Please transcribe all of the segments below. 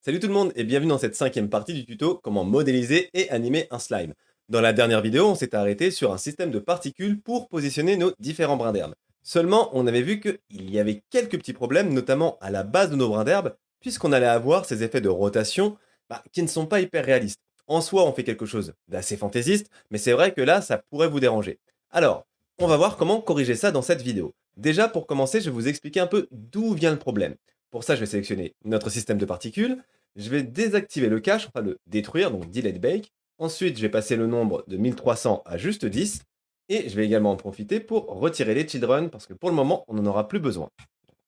Salut tout le monde et bienvenue dans cette cinquième partie du tuto comment modéliser et animer un slime. Dans la dernière vidéo, on s'est arrêté sur un système de particules pour positionner nos différents brins d'herbe. Seulement, on avait vu qu'il y avait quelques petits problèmes, notamment à la base de nos brins d'herbe, puisqu'on allait avoir ces effets de rotation qui ne sont pas hyper réalistes. En soi, on fait quelque chose d'assez fantaisiste, mais c'est vrai que là, ça pourrait vous déranger. Alors, on va voir comment corriger ça dans cette vidéo. Déjà, pour commencer, je vais vous expliquer un peu d'où vient le problème. Pour ça, je vais sélectionner notre système de particules. Je vais désactiver le cache, enfin le détruire, donc delete bake. Ensuite, je vais passer le nombre de 1300 à juste 10. Et je vais également en profiter pour retirer les children, parce que pour le moment, on n'en aura plus besoin.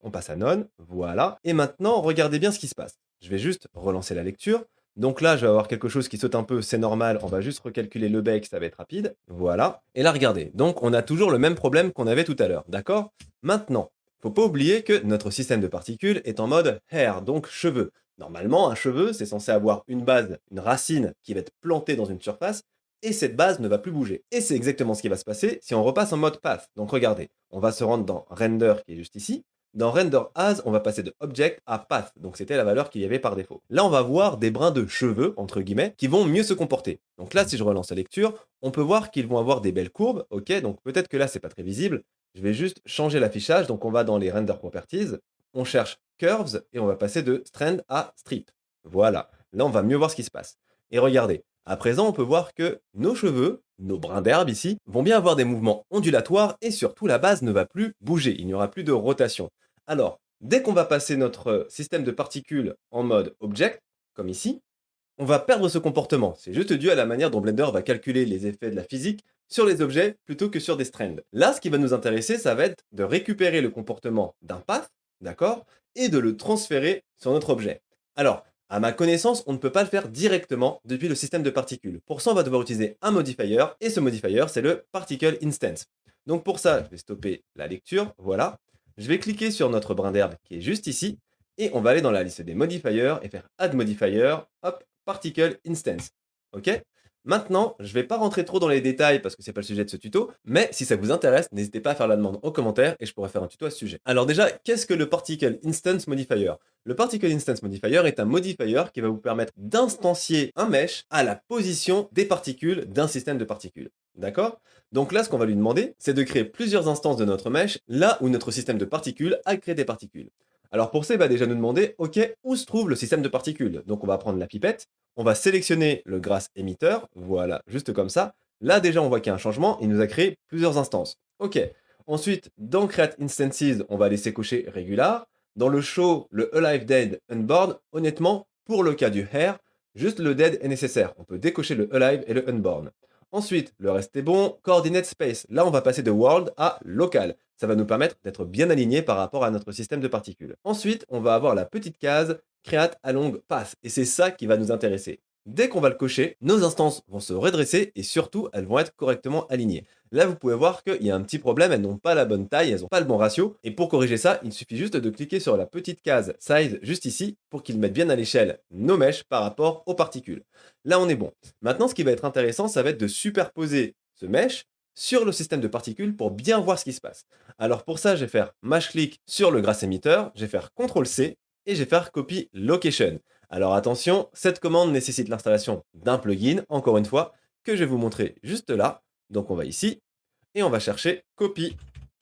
On passe à none, voilà. Et maintenant, regardez bien ce qui se passe. Je vais juste relancer la lecture. Donc là, je vais avoir quelque chose qui saute un peu, c'est normal, on va juste recalculer le bake, ça va être rapide. Voilà. Et là, regardez, donc on a toujours le même problème qu'on avait tout à l'heure, d'accord? Maintenant, faut pas oublier que notre système de particules est en mode hair, donc cheveux. Normalement, un cheveu, c'est censé avoir une base, une racine qui va être plantée dans une surface, et cette base ne va plus bouger. Et c'est exactement ce qui va se passer si on repasse en mode path. Donc regardez, on va se rendre dans render qui est juste ici. Dans render as, on va passer de object à path, donc c'était la valeur qu'il y avait par défaut. Là, on va voir des brins de cheveux, entre guillemets, qui vont mieux se comporter. Donc là, si je relance la lecture, on peut voir qu'ils vont avoir des belles courbes, ok, donc peut-être que là, c'est pas très visible. Je vais juste changer l'affichage, donc on va dans les render properties, on cherche curves et on va passer de strand à strip. Voilà, là, on va mieux voir ce qui se passe. Et regardez, à présent, on peut voir que nos cheveux, nos brins d'herbe ici, vont bien avoir des mouvements ondulatoires et surtout la base ne va plus bouger, il n'y aura plus de rotation. Alors, dès qu'on va passer notre système de particules en mode object, comme ici, on va perdre ce comportement. C'est juste dû à la manière dont Blender va calculer les effets de la physique sur les objets plutôt que sur des strands. Là, ce qui va nous intéresser, ça va être de récupérer le comportement d'un path, d'accord, et de le transférer sur notre objet. Alors, à ma connaissance, on ne peut pas le faire directement depuis le système de particules. Pour ça, on va devoir utiliser un modifier, et ce modifier, c'est le particle instance. Donc pour ça, je vais stopper la lecture, voilà. Je vais cliquer sur notre brin d'herbe qui est juste ici, et on va aller dans la liste des modifiers et faire add modifier, hop, particle instance. Ok? Maintenant, je ne vais pas rentrer trop dans les détails parce que c'est pas le sujet de ce tuto, mais si ça vous intéresse, n'hésitez pas à faire la demande en commentaire et je pourrai faire un tuto à ce sujet. Alors déjà, qu'est-ce que le Particle Instance Modifier? Le Particle Instance Modifier est un modifier qui va vous permettre d'instancier un mesh à la position des particules d'un système de particules. D'accord? Donc là, ce qu'on va lui demander, c'est de créer plusieurs instances de notre mesh là où notre système de particules a créé des particules. Alors pour ça, il va déjà nous demander, ok, où se trouve le système de particules? Donc on va prendre la pipette, on va sélectionner le grass émetteur, voilà, juste comme ça. Là déjà, on voit qu'il y a un changement, il nous a créé plusieurs instances. Ok. Ensuite, dans Create Instances, on va laisser cocher Regular. Dans le show, le Alive Dead Unborn, honnêtement, pour le cas du hair, juste le dead est nécessaire. On peut décocher le Alive et le Unborn. Ensuite, le reste est bon. Coordinate Space, là on va passer de World à Local. Ça va nous permettre d'être bien alignés par rapport à notre système de particules. Ensuite, on va avoir la petite case Create Along Path, et c'est ça qui va nous intéresser. Dès qu'on va le cocher, nos instances vont se redresser et surtout, elles vont être correctement alignées. Là, vous pouvez voir qu'il y a un petit problème, elles n'ont pas la bonne taille, elles n'ont pas le bon ratio. Et pour corriger ça, il suffit juste de cliquer sur la petite case Size juste ici pour qu'il mette bien à l'échelle nos mèches par rapport aux particules. Là, on est bon. Maintenant, ce qui va être intéressant, ça va être de superposer ce mesh sur le système de particules pour bien voir ce qui se passe. Alors pour ça, je vais faire Mach-click sur le grass emitter, je vais faire CTRL-C et je vais faire Copy Location. Alors attention, cette commande nécessite l'installation d'un plugin, encore une fois, que je vais vous montrer juste là. Donc on va ici, et on va chercher Copy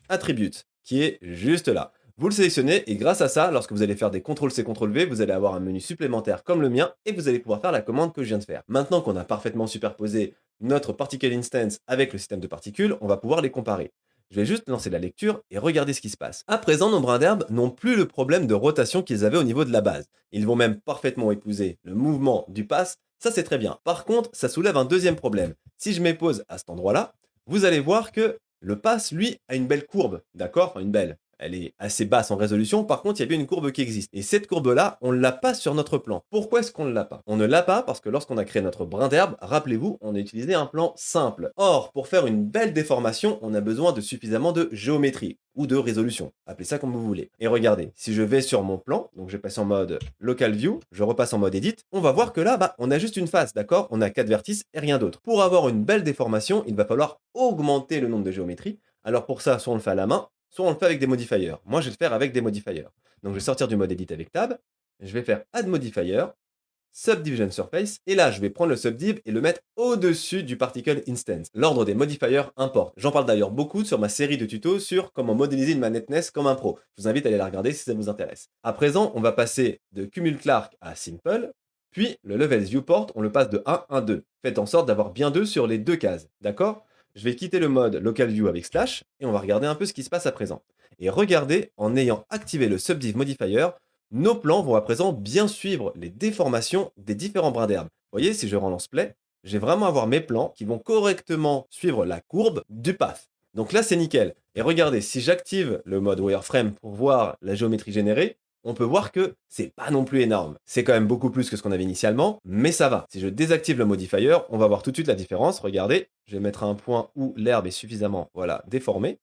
Attribute, qui est juste là. Vous le sélectionnez, et grâce à ça, lorsque vous allez faire des CTRL-C, CTRL-V, vous allez avoir un menu supplémentaire comme le mien, et vous allez pouvoir faire la commande que je viens de faire. Maintenant qu'on a parfaitement superposé notre Particle Instance avec le système de particules, on va pouvoir les comparer. Je vais juste lancer la lecture et regarder ce qui se passe. À présent, nos brins d'herbe n'ont plus le problème de rotation qu'ils avaient au niveau de la base. Ils vont même parfaitement épouser le mouvement du pass, ça c'est très bien. Par contre, ça soulève un deuxième problème. Si je m'épose à cet endroit-là, vous allez voir que le pass, lui, a une belle courbe, d'accord? Enfin, une belle. Elle est assez basse en résolution, par contre, il y a bien une courbe qui existe. Et cette courbe-là, on ne l'a pas sur notre plan. Pourquoi est-ce qu'on ne l'a pas? On ne l'a pas parce que lorsqu'on a créé notre brin d'herbe, rappelez-vous, on a utilisé un plan simple. Or, pour faire une belle déformation, on a besoin de suffisamment de géométrie ou de résolution. Appelez ça comme vous voulez. Et regardez, si je vais sur mon plan, donc je passe en mode Local View, je repasse en mode Edit, on va voir que là, on a juste une face, d'accord? On a 4 vertices et rien d'autre. Pour avoir une belle déformation, il va falloir augmenter le nombre de géométries. Alors pour ça, soit on le fait à la main, soit on le fait avec des modifiers. Moi, je vais le faire avec des modifiers. Donc je vais sortir du mode Edit avec Tab, je vais faire Add Modifier, Subdivision Surface, et là je vais prendre le subdiv et le mettre au-dessus du Particle Instance. L'ordre des modifiers importe. J'en parle d'ailleurs beaucoup sur ma série de tutos sur comment modéliser une manette NES comme un pro. Je vous invite à aller la regarder si ça vous intéresse. À présent, on va passer de Cumul Clark à Simple, puis le Level Viewport, on le passe de 1 à 2. Faites en sorte d'avoir bien 2 sur les deux cases, d'accord? Je vais quitter le mode Local View avec Slash, et on va regarder un peu ce qui se passe à présent. Et regardez, en ayant activé le Subdiv Modifier, nos plans vont à présent bien suivre les déformations des différents brins d'herbe. Vous voyez, si je relance play, je vais vraiment avoir mes plans qui vont correctement suivre la courbe du path. Donc là, c'est nickel. Et regardez, si j'active le mode wireframe pour voir la géométrie générée, on peut voir que c'est pas non plus énorme. C'est quand même beaucoup plus que ce qu'on avait initialement, mais ça va. Si je désactive le modifier, on va voir tout de suite la différence. Regardez, je vais mettre un point où l'herbe est suffisamment voilà, déformée.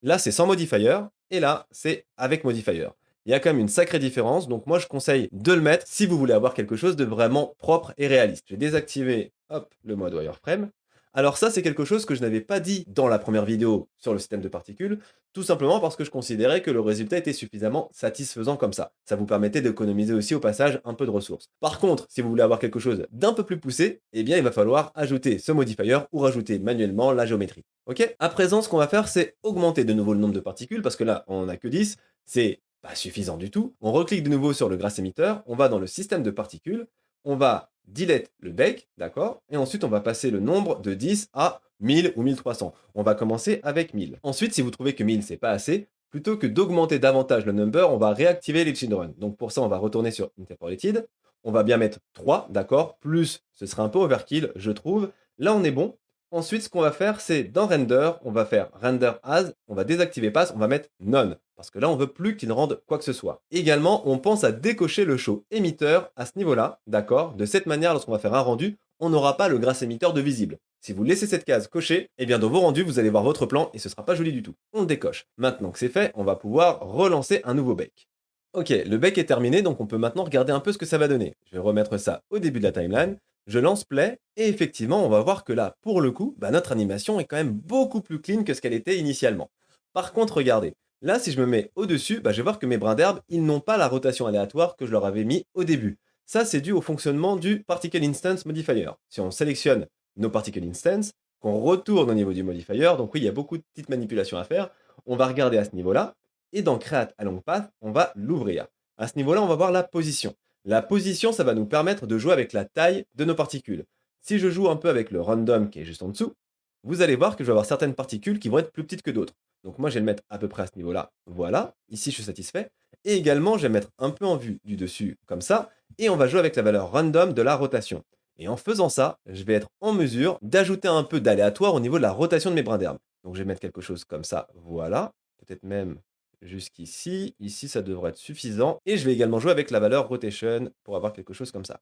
Là, c'est sans modifier, et là, c'est avec modifier. Il y a quand même une sacrée différence, donc moi je conseille de le mettre si vous voulez avoir quelque chose de vraiment propre et réaliste. J'ai désactivé hop, le mode wireframe. Alors ça c'est quelque chose que je n'avais pas dit dans la première vidéo sur le système de particules, tout simplement parce que je considérais que le résultat était suffisamment satisfaisant comme ça. Ça vous permettait d'économiser aussi au passage un peu de ressources. Par contre, si vous voulez avoir quelque chose d'un peu plus poussé, eh bien il va falloir ajouter ce modifier ou rajouter manuellement la géométrie. Ok. À présent, ce qu'on va faire, c'est augmenter de nouveau le nombre de particules, parce que là, on n'a que 10, c'est pas suffisant du tout. On reclique de nouveau sur le grass emitter, on va dans le système de particules, on va delete le bake, d'accord? Et ensuite, on va passer le nombre de 10 à 1000 ou 1300. On va commencer avec 1000. Ensuite, si vous trouvez que 1000 c'est pas assez, plutôt que d'augmenter davantage le number, on va réactiver les children. Donc pour ça, on va retourner sur interpolated. On va bien mettre 3, d'accord? Plus, ce serait un peu overkill, je trouve. Là, on est bon. Ensuite, ce qu'on va faire, c'est dans render, on va faire render as, on va désactiver pass, on va mettre none. Parce que là, on veut plus qu'il rende quoi que ce soit. Également, on pense à décocher le show émetteur à ce niveau-là, d'accord? De cette manière, lorsqu'on va faire un rendu, on n'aura pas le grass émetteur de visible. Si vous laissez cette case cochée, eh bien dans vos rendus, vous allez voir votre plan et ce sera pas joli du tout. On le décoche. Maintenant que c'est fait, on va pouvoir relancer un nouveau bake. Ok, le bake est terminé, donc on peut maintenant regarder un peu ce que ça va donner. Je vais remettre ça au début de la timeline. Je lance play et effectivement, on va voir que là, pour le coup, notre animation est quand même beaucoup plus clean que ce qu'elle était initialement. Par contre, regardez, là, si je me mets au-dessus, je vais voir que mes brins d'herbe, ils n'ont pas la rotation aléatoire que je leur avais mis au début. Ça, c'est dû au fonctionnement du Particle Instance Modifier. Si on sélectionne nos Particle Instance, qu'on retourne au niveau du modifier, donc oui, il y a beaucoup de petites manipulations à faire, on va regarder à ce niveau-là, et dans Create Along Path, on va l'ouvrir. À ce niveau-là, on va voir la position. La position, ça va nous permettre de jouer avec la taille de nos particules. Si je joue un peu avec le random qui est juste en dessous, vous allez voir que je vais avoir certaines particules qui vont être plus petites que d'autres. Donc moi, je vais le mettre à peu près à ce niveau-là. Voilà, ici, je suis satisfait. Et également, je vais mettre un peu en vue du dessus, comme ça, et on va jouer avec la valeur random de la rotation. Et en faisant ça, je vais être en mesure d'ajouter un peu d'aléatoire au niveau de la rotation de mes brins d'herbe. Donc je vais mettre quelque chose comme ça, voilà, peut-être même jusqu'ici. Ici, ça devrait être suffisant. Et je vais également jouer avec la valeur rotation pour avoir quelque chose comme ça.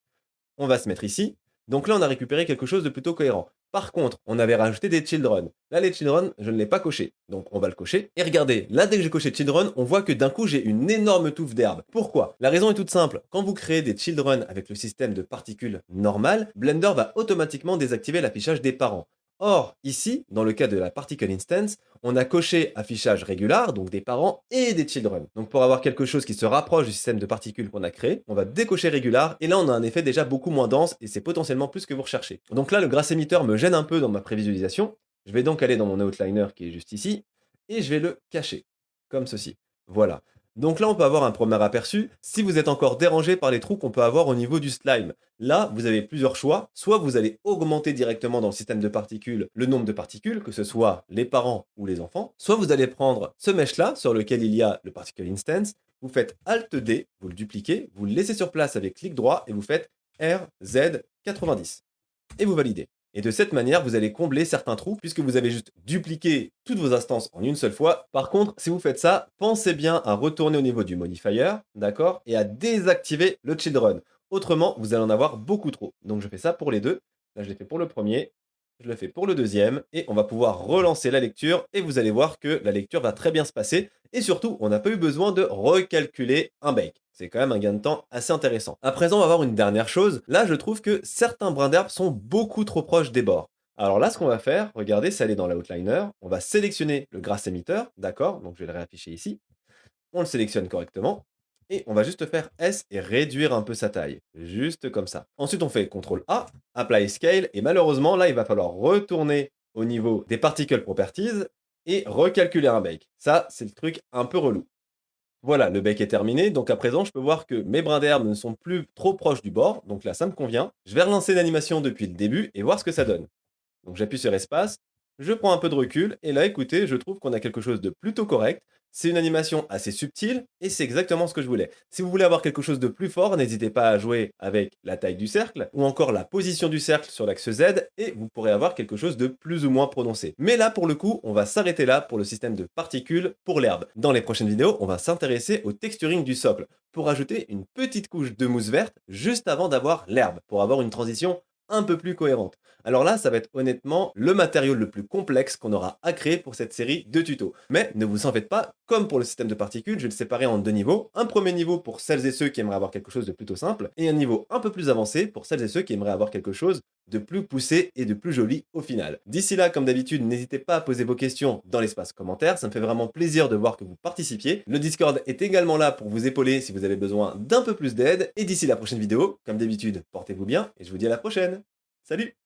On va se mettre ici. Donc là, on a récupéré quelque chose de plutôt cohérent. Par contre, on avait rajouté des children. Là, les children, je ne l'ai pas coché. Donc on va le cocher. Et regardez, là, dès que j'ai coché children, on voit que d'un coup, j'ai une énorme touffe d'herbe. Pourquoi? La raison est toute simple. Quand vous créez des children avec le système de particules normal, Blender va automatiquement désactiver l'affichage des parents. Or, ici, dans le cas de la particle instance, on a coché affichage régular, donc des parents et des children. Donc pour avoir quelque chose qui se rapproche du système de particules qu'on a créé, on va décocher régular, et là on a un effet déjà beaucoup moins dense, et c'est potentiellement plus que vous recherchez. Donc là, le grass emitter me gêne un peu dans ma prévisualisation. Je vais donc aller dans mon outliner qui est juste ici, et je vais le cacher, comme ceci. Voilà. Donc là, on peut avoir un premier aperçu si vous êtes encore dérangé par les trous qu'on peut avoir au niveau du slime. Là, vous avez plusieurs choix. Soit vous allez augmenter directement dans le système de particules le nombre de particules, que ce soit les parents ou les enfants. Soit vous allez prendre ce mesh-là, sur lequel il y a le particle instance, vous faites Alt-D, vous le dupliquez, vous le laissez sur place avec clic droit et vous faites RZ90. Et vous validez. Et de cette manière, vous allez combler certains trous puisque vous avez juste dupliqué toutes vos instances en une seule fois. Par contre, si vous faites ça, pensez bien à retourner au niveau du modifier, d'accord, et à désactiver le children. Autrement, vous allez en avoir beaucoup trop. Donc je fais ça pour les deux. Là, je l'ai fait pour le premier, je le fais pour le deuxième, et on va pouvoir relancer la lecture, et vous allez voir que la lecture va très bien se passer, et surtout, on n'a pas eu besoin de recalculer un bake. C'est quand même un gain de temps assez intéressant. À présent, on va voir une dernière chose. Là, je trouve que certains brins d'herbe sont beaucoup trop proches des bords. Alors là, ce qu'on va faire, regardez, c'est aller dans l'outliner, on va sélectionner le grass emitter, d'accord, donc je vais le réafficher ici, on le sélectionne correctement, et on va juste faire S et réduire un peu sa taille, juste comme ça. Ensuite, on fait CTRL A, Apply Scale, et malheureusement, là, il va falloir retourner au niveau des Particle Properties et recalculer un bec. Ça, c'est le truc un peu relou. Voilà, le bec est terminé, donc à présent, je peux voir que mes brins d'herbe ne sont plus trop proches du bord, donc là, ça me convient. Je vais relancer l'animation depuis le début et voir ce que ça donne. Donc j'appuie sur espace, je prends un peu de recul, et là écoutez, je trouve qu'on a quelque chose de plutôt correct. C'est une animation assez subtile, et c'est exactement ce que je voulais. Si vous voulez avoir quelque chose de plus fort, n'hésitez pas à jouer avec la taille du cercle, ou encore la position du cercle sur l'axe Z, et vous pourrez avoir quelque chose de plus ou moins prononcé. Mais là, pour le coup, on va s'arrêter là pour le système de particules pour l'herbe. Dans les prochaines vidéos, on va s'intéresser au texturing du socle, pour ajouter une petite couche de mousse verte juste avant d'avoir l'herbe, pour avoir une transition un peu plus cohérente. Alors là, ça va être honnêtement le matériau le plus complexe qu'on aura à créer pour cette série de tutos. Mais ne vous en faites pas, comme pour le système de particules, je vais le séparer en deux niveaux. Un premier niveau pour celles et ceux qui aimeraient avoir quelque chose de plutôt simple, et un niveau un peu plus avancé pour celles et ceux qui aimeraient avoir quelque chose de plus poussé et de plus joli au final. D'ici là, comme d'habitude, n'hésitez pas à poser vos questions dans l'espace commentaire, ça me fait vraiment plaisir de voir que vous participiez. Le Discord est également là pour vous épauler si vous avez besoin d'un peu plus d'aide, et d'ici la prochaine vidéo, comme d'habitude, portez-vous bien, et je vous dis à la prochaine. Salut!